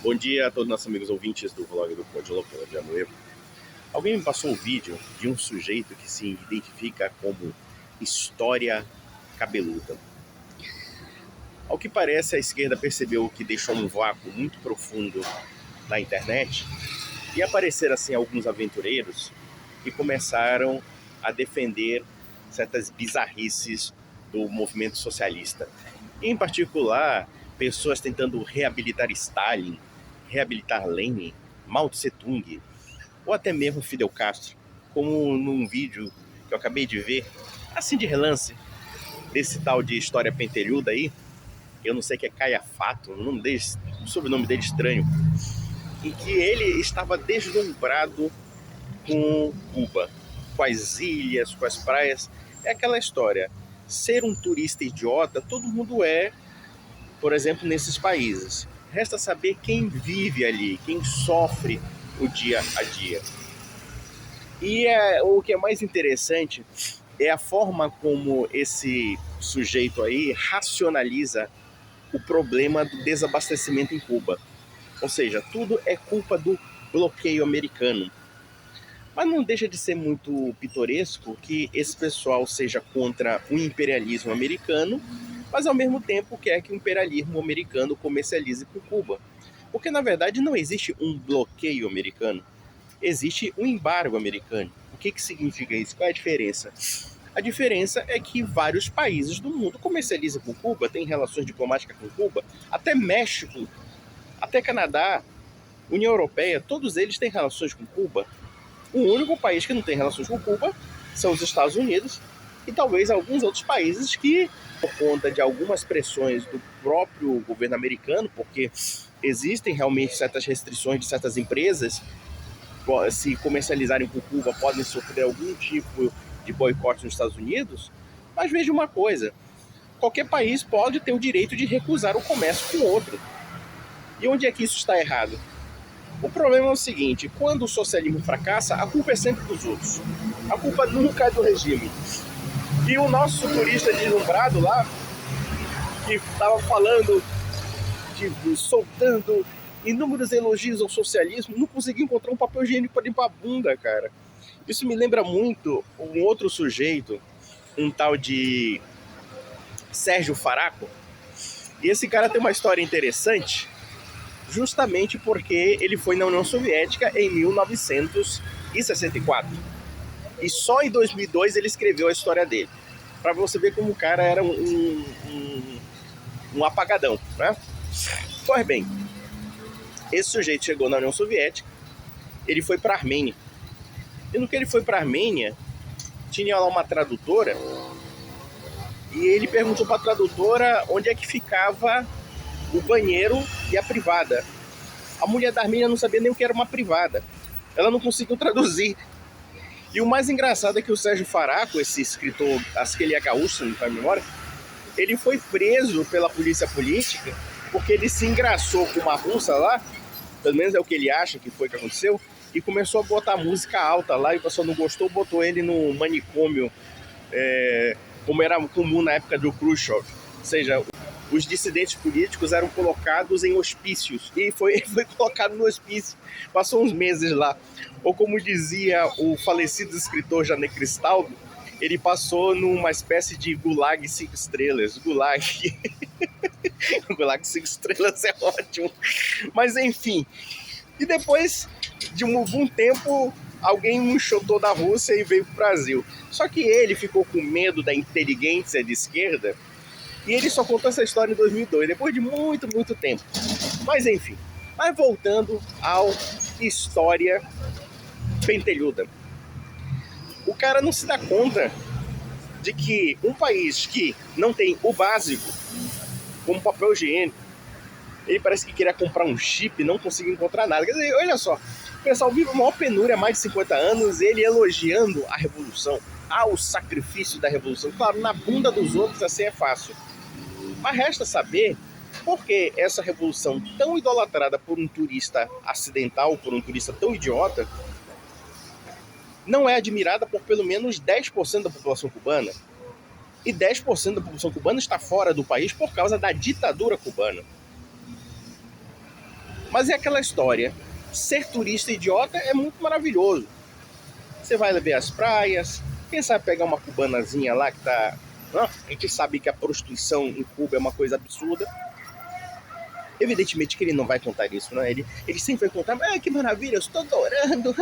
Bom dia a todos nossos amigos ouvintes do vlog do Pode Loucura de Amoedo. Alguém me passou um vídeo de um sujeito que se identifica como História Cabeluda. Ao que parece, a esquerda percebeu que deixou um vácuo muito profundo na internet e apareceram assim alguns aventureiros que começaram a defender certas bizarrices do movimento socialista. Em particular, pessoas tentando reabilitar Stalin, reabilitar Lenin, Mao Tse Tung, ou até mesmo Fidel Castro, como num vídeo que eu acabei de ver, assim de relance, desse tal de História Pentelhuda aí, eu não sei que é Caia Fato, o sobrenome dele estranho, em que ele estava deslumbrado com Cuba, com as ilhas, com as praias. É aquela história, ser um turista idiota, todo mundo é, por exemplo, nesses países. Resta saber quem vive ali, quem sofre o dia a dia. E o que é mais interessante é a forma como esse sujeito aí racionaliza o problema do desabastecimento em Cuba. Ou seja, tudo é culpa do bloqueio americano. Mas não deixa de ser muito pitoresco que esse pessoal seja contra o imperialismo americano, mas ao mesmo tempo quer que o imperialismo americano comercialize com Cuba. Porque na verdade não existe um bloqueio americano, existe um embargo americano. O que significa isso? Qual é a diferença? A diferença é que vários países do mundo comercializam com Cuba, têm relações diplomáticas com Cuba, até México, até Canadá, União Europeia, todos eles têm relações com Cuba. O único país que não tem relações com Cuba são os Estados Unidos e talvez alguns outros países que, por conta de algumas pressões do próprio governo americano, porque existem realmente certas restrições de certas empresas, se comercializarem com Cuba, podem sofrer algum tipo de boicote nos Estados Unidos. Mas veja uma coisa, qualquer país pode ter o direito de recusar o comércio com outro. E onde é que isso está errado? O problema é o seguinte, quando o socialismo fracassa, a culpa é sempre dos outros. A culpa nunca é do regime. E o nosso turista deslumbrado lá, que estava falando, soltando inúmeros elogios ao socialismo, não conseguiu encontrar um papel higiênico para limpar a bunda, cara. Isso me lembra muito um outro sujeito, um tal de Sérgio Faraco. E esse cara tem uma história interessante, justamente porque ele foi na União Soviética em 1964. E só em 2002 ele escreveu a história dele. Para você ver como o cara era um apagadão, né? Pois bem, esse sujeito chegou na União Soviética, ele foi para a Armênia. E no que ele foi para a Armênia, tinha lá uma tradutora, e ele perguntou para a tradutora onde é que ficava o banheiro e a privada. A mulher da Armênia não sabia nem o que era uma privada. Ela não conseguiu traduzir. E o mais engraçado é que o Sérgio Faraco, esse escritor, acho que ele é gaúcho, se não me faz memória, ele foi preso pela polícia política porque ele se engraçou com uma russa lá, pelo menos é o que ele acha que foi que aconteceu, e começou a botar música alta lá, e o pessoal não gostou, botou ele no manicômio, como era comum na época do Khrushchev. Ou seja, os dissidentes políticos eram colocados em hospícios, e foi colocado no hospício, passou uns meses lá. Ou como dizia o falecido escritor Jané Cristaldo, ele passou numa espécie de gulag 5 estrelas, gulag. O gulag 5 estrelas é ótimo. Mas enfim, e depois de algum tempo, alguém enxotou da Rússia e veio para o Brasil. Só que ele ficou com medo da inteligência de esquerda, e ele só contou essa história em 2002, depois de muito, muito tempo. Mas enfim, mas voltando ao História Pentelhuda. O cara não se dá conta de que um país que não tem o básico, como papel higiênico, ele parece que queria comprar um chip, não conseguiu encontrar nada. Quer dizer, olha só, o pessoal vive uma maior penúria há mais de 50 anos, ele elogiando a revolução, o sacrifício da revolução. Claro, na bunda dos outros assim é fácil. Mas resta saber por que essa revolução tão idolatrada por um turista acidental, por um turista tão idiota, não é admirada por pelo menos 10% da população cubana. E 10% da população cubana está fora do país por causa da ditadura cubana. Mas é aquela história. Ser turista idiota é muito maravilhoso. Você vai ver as praias, quem sabe pegar uma cubanazinha lá que tá... A gente sabe que a prostituição em Cuba é uma coisa absurda. Evidentemente que ele não vai contar isso, né? Ele sempre vai contar, que maravilha, eu estou adorando,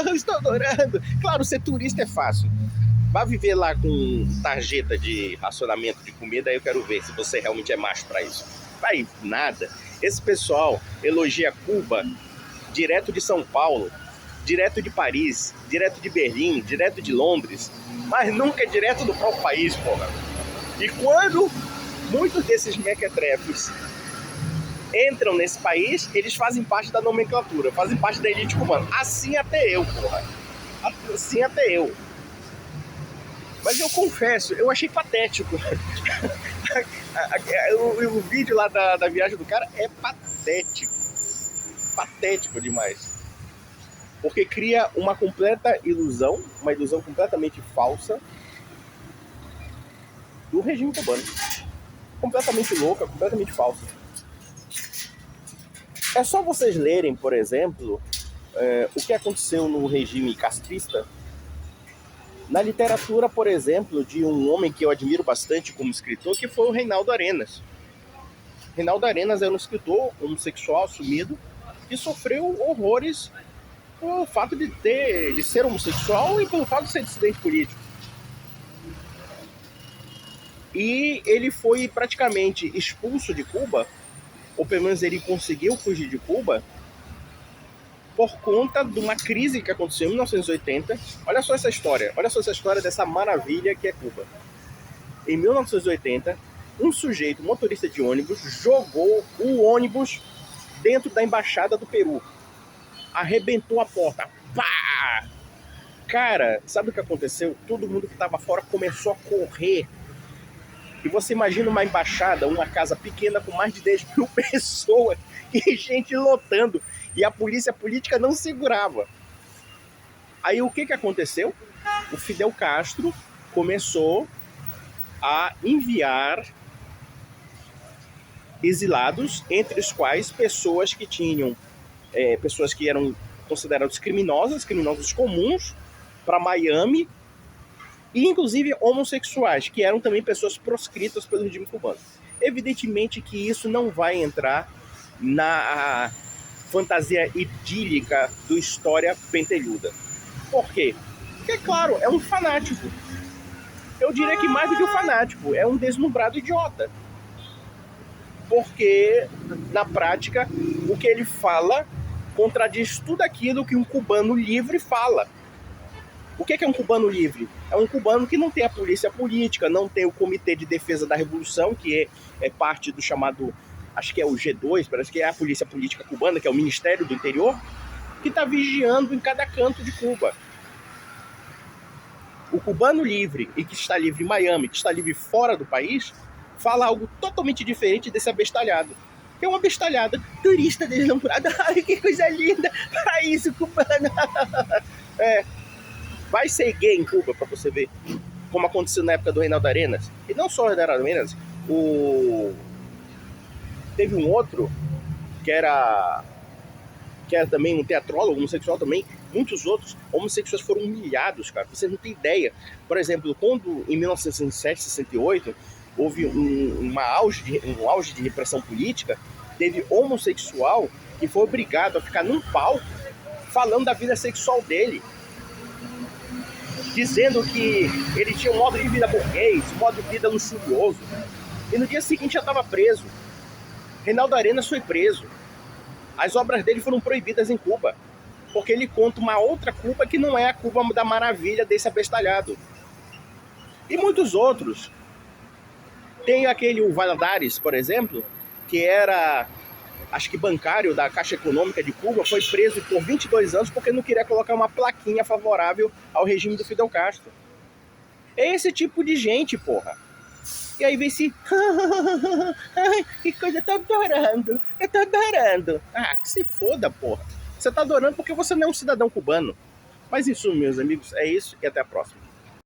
eu estou adorando. Claro, ser turista é fácil. Vá viver lá com tarjeta de racionamento de comida, aí eu quero ver se você realmente é macho pra isso. Vai nada. Esse pessoal elogia Cuba direto de São Paulo, direto de Paris, direto de Berlim, direto de Londres, mas nunca direto do próprio país, porra. E quando muitos desses mequetrefes entram nesse país, eles fazem parte da nomenclatura, fazem parte da elite cubana. Assim até eu, porra. Assim até eu. Mas eu confesso, eu achei patético. O vídeo lá da viagem do cara é patético. Patético demais. Porque cria uma completa ilusão, uma ilusão completamente falsa do regime cubano. Completamente louca, completamente falsa. É só vocês lerem, por exemplo, o que aconteceu no regime castrista. Na literatura, por exemplo, de um homem que eu admiro bastante como escritor, que foi o Reinaldo Arenas. Reinaldo Arenas era um escritor homossexual assumido que sofreu horrores pelo fato de ser homossexual e pelo fato de ser dissidente político. E ele foi praticamente expulso de Cuba, ou pelo menos ele conseguiu fugir de Cuba, por conta de uma crise que aconteceu em 1980. Olha só essa história dessa maravilha que é Cuba. Em 1980, um sujeito, motorista de ônibus, jogou o ônibus dentro da embaixada do Peru. Arrebentou a porta. Pá! Cara, sabe o que aconteceu? Todo mundo que estava fora começou a correr. E você imagina uma embaixada, uma casa pequena com mais de 10 mil pessoas e gente lotando. E a polícia política não segurava. Aí o que aconteceu? O Fidel Castro começou a enviar exilados, entre os quais pessoas que tinham, pessoas que eram consideradas criminosos comuns, para Miami, e inclusive homossexuais, que eram também pessoas proscritas pelo regime cubano. Evidentemente que isso não vai entrar na fantasia idílica do História Pentelhuda. Por quê? Porque, claro, é um fanático. Eu diria que mais do que um fanático, é um deslumbrado idiota. Porque, na prática, o que ele fala contradiz tudo aquilo que um cubano livre fala. O que é um cubano livre? É um cubano que não tem a polícia política, não tem o Comitê de Defesa da Revolução, que é parte do chamado, acho que é o G2, parece que é a polícia política cubana, que é o Ministério do Interior, que está vigiando em cada canto de Cuba. O cubano livre, e que está livre em Miami, que está livre fora do país, fala algo totalmente diferente desse abestalhado. Que é uma abestalhada turista deslumbrada. Ai, que coisa linda! Paraíso cubano! Vai ser gay em Cuba pra você ver como aconteceu na época do Reinaldo Arenas. E não só o Reinaldo Arenas, teve um outro que era também um teatrólogo homossexual também. Muitos outros homossexuais foram humilhados, cara. Você não tem ideia. Por exemplo, quando em 1967, 68, houve um auge de repressão política, teve homossexual que foi obrigado a ficar num palco falando da vida sexual dele, dizendo que ele tinha um modo de vida burguês, um modo de vida luxurioso. E no dia seguinte já estava preso. Reinaldo Arenas foi preso. As obras dele foram proibidas em Cuba, porque ele conta uma outra Cuba que não é a Cuba da maravilha desse abestalhado. E muitos outros. Tem aquele o Valladares, por exemplo, que era, acho que bancário da Caixa Econômica de Cuba, foi preso por 22 anos porque não queria colocar uma plaquinha favorável ao regime do Fidel Castro. É esse tipo de gente, porra. E aí vem se... Ai, que coisa, eu tô adorando. Ah, que se foda, porra. Você tá adorando porque você não é um cidadão cubano. Mas isso, meus amigos, é isso e até a próxima.